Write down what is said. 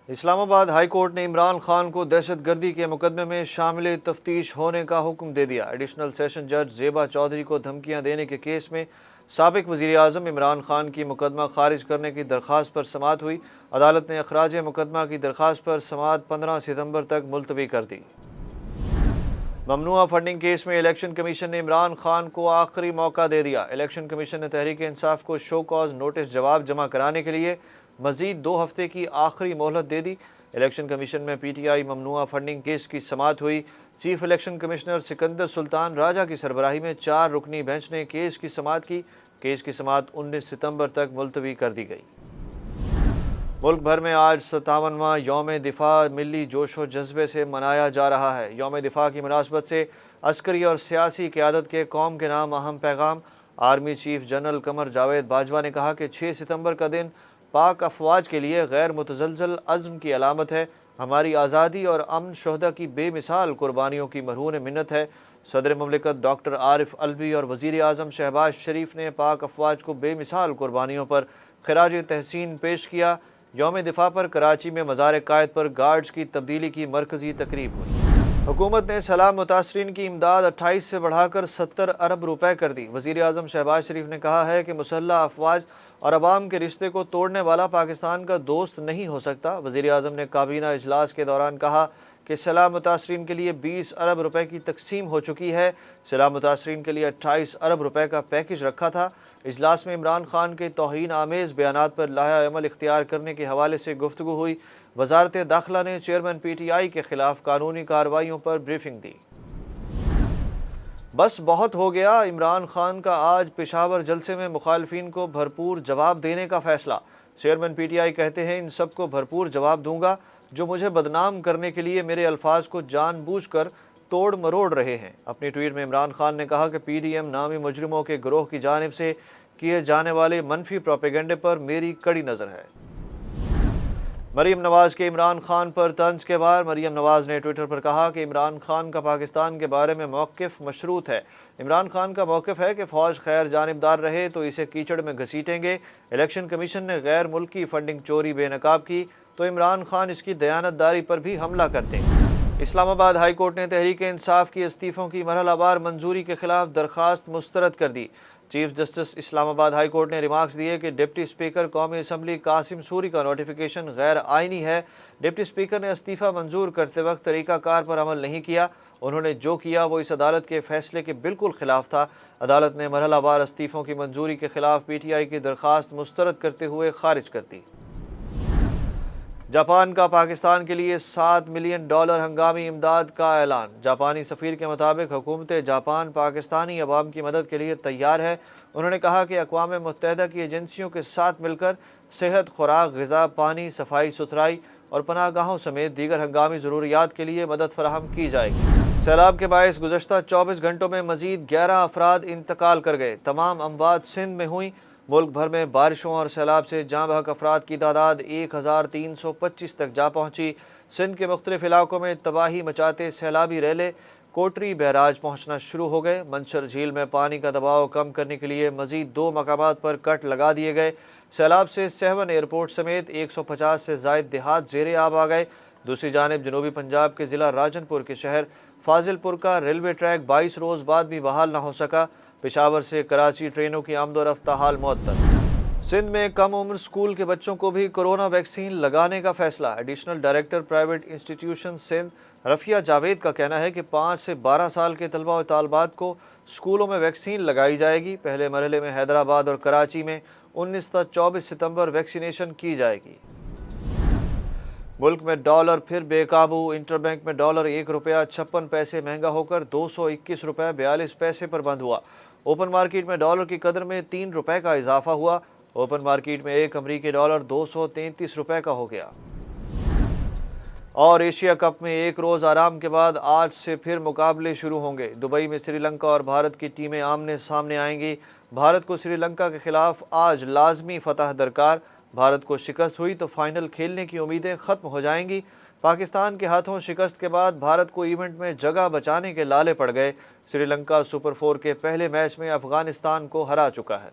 اسلام آباد high court نے عمران خان کو دہشت گردی کے مقدمے میں شامل تفتیش ہونے کا حکم دے دیا۔ ایڈیشنل سیشن جج زیبا چودھری کو دھمکیاں دینے کے کیس میں سابق وزیر اعظم عمران خان کی مقدمہ خارج کرنے کی درخواست پر سماعت ہوئی۔ عدالت نے اخراج مقدمہ کی درخواست پر سماعت 15 ستمبر تک ملتوی کر دی۔ ممنوعہ فنڈنگ کیس میں الیکشن کمیشن نے عمران خان کو آخری موقع دے دیا۔ الیکشن کمیشن نے تحریک انصاف کو شو کاز نوٹس جواب جمع کرانے کے لیے مزید 2 ہفتے کی آخری مہلت دے دی۔ الیکشن کمیشن میں پی ٹی آئی ممنوعہ فنڈنگ کیس کی سماعت ہوئی۔ Chief election commissioner Sikandar Sultan Raja کی سربراہی میں 4 رکنی بینچ نے کیس کی سماعت کی۔ کیس کی سماعت 19 ستمبر تک ملتوی کر دی گئی۔ ملک بھر میں آج 57واں یوم دفاع ملی جوش و جذبے سے منایا جا رہا ہے۔ یوم دفاع کی مناسبت سے عسکری اور سیاسی قیادت کے قوم کے نام اہم پیغام۔ Army chief general Qamar Javed Bajwa نے کہا کہ 6 ستمبر کا دن پاک افواج کے لیے غیر متزلزل عزم کی علامت ہے۔ ہماری آزادی اور امن شہداء کی بے مثال قربانیوں کی مرہون منت ہے۔ صدر مملکت ڈاکٹر عارف الوی اور وزیر اعظم شہباز شریف نے پاک افواج کو بے مثال قربانیوں پر خراج تحسین پیش کیا۔ یوم دفاع پر کراچی میں مزار قائد پر گارڈز کی تبدیلی کی مرکزی تقریب ہوئی۔ حکومت نے سیلاب متاثرین کی امداد 28 سے بڑھا کر 70 ارب روپے کر دی۔ وزیر اعظم شہباز شریف نے کہا ہے کہ مسلح افواج اور عوام کے رشتے کو توڑنے والا پاکستان کا دوست نہیں ہو سکتا۔ وزیر اعظم نے کابینہ اجلاس کے دوران کہا کہ سیلاب متاثرین کے لیے 20 ارب روپے کی تقسیم ہو چکی ہے۔ سیلاب متاثرین کے لیے 28 ارب روپے کا پیکج رکھا تھا۔ اجلاس میں عمران خان کے توہین آمیز بیانات پر لاہے عمل اختیار کرنے کے حوالے سے گفتگو ہوئی۔ وزارت داخلہ نے چیئرمین پی ٹی آئی کے خلاف قانونی کارروائیوں پر بریفنگ دی۔ بس بہت ہو گیا، عمران خان کا آج پشاور جلسے میں مخالفین کو بھرپور جواب دینے کا فیصلہ۔ چیئرمین پی ٹی آئی کہتے ہیں ان سب کو بھرپور جواب دوں گا جو مجھے بدنام کرنے کے لیے میرے الفاظ کو جان بوجھ کر توڑ مروڑ رہے ہیں۔ اپنی ٹویٹ میں عمران خان نے کہا کہ پی ڈی ایم نامی مجرموں کے گروہ کی جانب سے کیے جانے والے منفی پروپیگنڈے پر میری کڑی نظر ہے۔ مریم نواز کے عمران خان پر طنز کے بعد مریم نواز نے ٹویٹر پر کہا کہ عمران خان کا پاکستان کے بارے میں موقف مشروط ہے۔ عمران خان کا موقف ہے کہ فوج خیر جانبدار رہے تو اسے کیچڑ میں گھسیٹیں گے۔ الیکشن کمیشن نے غیر ملکی فنڈنگ چوری بے نقاب کی تو عمران خان اس کی دیانتداری پر بھی حملہ کرتے ہیں۔ اسلام آباد ہائی کورٹ نے تحریک انصاف کی استعفوں کی مرحلہ وار منظوری کے خلاف درخواست مسترد کر دی۔ چیف جسٹس اسلام آباد ہائی کورٹ نے ریمارکس دیے کہ ڈپٹی اسپیکر قومی اسمبلی قاسم سوری کا نوٹیفیکیشن غیر آئینی ہے۔ ڈپٹی اسپیکر نے استعفیٰ منظور کرتے وقت طریقہ کار پر عمل نہیں کیا۔ انہوں نے جو کیا وہ اس عدالت کے فیصلے کے بالکل خلاف تھا۔ عدالت نے مرحلہ وار استعفوں کی منظوری کے خلاف پی ٹی آئی کی درخواست مسترد کرتے ہوئے خارج کر دی۔ جاپان کا پاکستان کے لیے $7 ملین ہنگامی امداد کا اعلان۔ جاپانی سفیر کے مطابق حکومت جاپان پاکستانی عوام کی مدد کے لیے تیار ہے۔ انہوں نے کہا کہ اقوام متحدہ کی ایجنسیوں کے ساتھ مل کر صحت، خوراک، غذا، پانی، صفائی ستھرائی اور پناہ گاہوں سمیت دیگر ہنگامی ضروریات کے لیے مدد فراہم کی جائے گی۔ سیلاب کے باعث گزشتہ 24 گھنٹوں میں مزید 11 افراد انتقال کر گئے۔ تمام اموات سندھ میں ہوئیں۔ ملک بھر میں بارشوں اور سیلاب سے جاں بحق افراد کی تعداد 1325 تک جا پہنچی۔ سندھ کے مختلف علاقوں میں تباہی مچاتے سیلابی ریلے کوٹری بیراج پہنچنا شروع ہو گئے۔ منچر جھیل میں پانی کا دباؤ کم کرنے کے لیے مزید 2 مقامات پر کٹ لگا دیے گئے۔ سیلاب سے سہون ایئرپورٹ سمیت 150 سے زائد دیہات زیر آب آ گئے۔ دوسری جانب جنوبی پنجاب کے ضلع راجن پور کے شہر فاضل پور کا ریلوے ٹریک 22 روز بعد بھی بحال نہ ہو سکا۔ پشاور سے کراچی ٹرینوں کی آمد و رفت حال معطل۔ سندھ میں کم عمر اسکول کے بچوں کو بھی کورونا ویکسین لگانے کا فیصلہ۔ Additional director private institution Sindh Rafia Javed کا کہنا ہے کہ 5 سے 12 سال کے طلبہ و طالبات کو اسکولوں میں ویکسین لگائی جائے گی۔ پہلے مرحلے میں حیدرآباد اور کراچی میں 19 تا 24 ستمبر ویکسینیشن کی جائے گی۔ ملک میں ڈالر پھر بے قابو۔ انٹر بینک میں ڈالر 1 روپیہ 56 پیسے مہنگا ہو کر 221 روپے 42 پیسے پر بند ہوا۔ اوپن مارکیٹ میں ڈالر کی قدر میں 3 روپے کا اضافہ ہوا۔ اوپن مارکیٹ میں 1 امریکی ڈالر 233 روپے کا ہو گیا۔ اور ایشیا کپ میں ایک روز آرام کے بعد آج سے پھر مقابلے شروع ہوں گے۔ دبئی میں سری لنکا اور بھارت کی ٹیمیں آمنے سامنے آئیں گی۔ بھارت کو سری لنکا کے خلاف آج لازمی فتح درکار۔ بھارت کو شکست ہوئی تو فائنل کھیلنے کی امیدیں ختم ہو جائیں گی۔ پاکستان کے ہاتھوں شکست کے بعد بھارت کو ایونٹ میں جگہ بچانے کے لالے پڑ گئے۔ سری لنکا سپر 4 کے پہلے میچ میں افغانستان کو ہرا چکا ہے۔